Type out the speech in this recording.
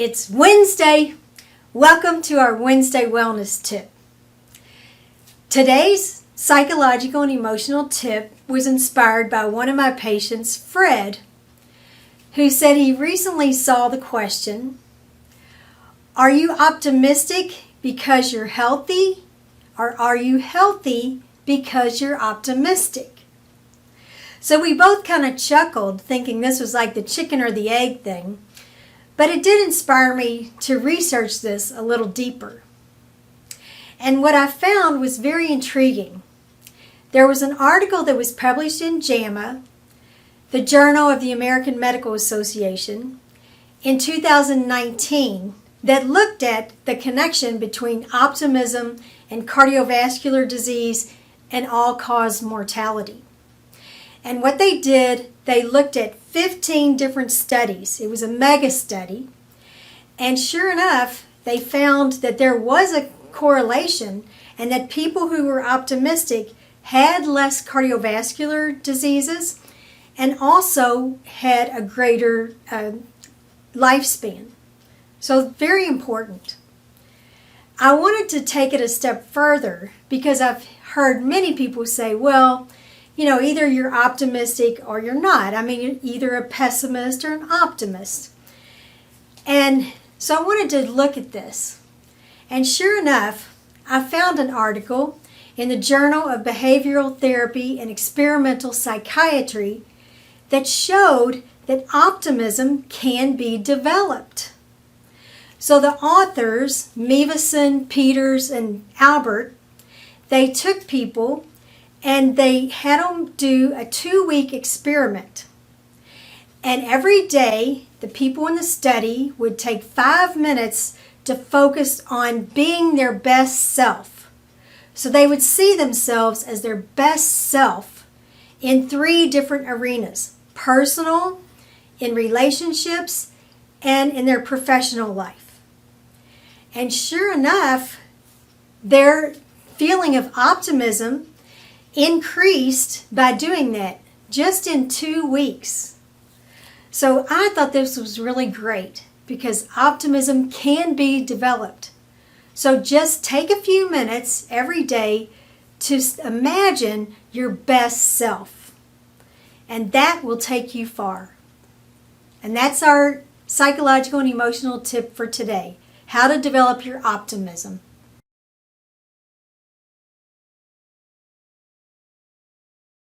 It's Wednesday. Welcome to our Wednesday Wellness Tip. Today's psychological and emotional tip was inspired by one of my patients, Fred, who said he recently saw the question, are you optimistic because you're healthy, or are you healthy because you're optimistic? So we both kind of chuckled, thinking this was like the chicken or the egg thing. But it did inspire me to research this a little deeper. And what I found was very intriguing. There was an article that was published in JAMA, the Journal of the American Medical Association, in 2019 that looked at the connection between optimism and cardiovascular disease and all-cause mortality. And what they did, they looked at 15 different studies. It was a mega study. And sure enough, they found that there was a correlation and that people who were optimistic had less cardiovascular diseases and also had a greater lifespan. So very important. I wanted to take it a step further because I've heard many people say, well, either you're optimistic or you're not. I mean, you're either a pessimist or an optimist. And so I wanted to look at this. And sure enough, I found an article in the Journal of Behavioral Therapy and Experimental Psychiatry that showed that optimism can be developed. So the authors, Meveson, Peters, and Albert, they took people and they had them do a 2-week experiment. And every day, the people in the study would take 5 minutes to focus on being their best self. So they would see themselves as their best self in 3 different arenas: personal, in relationships, and in their professional life. And sure enough, their feeling of optimism increased by doing that just in 2 weeks. So I thought this was really great because optimism can be developed. So just take a few minutes every day to imagine your best self. And that will take you far. And that's our psychological and emotional tip for today: how to develop your optimism.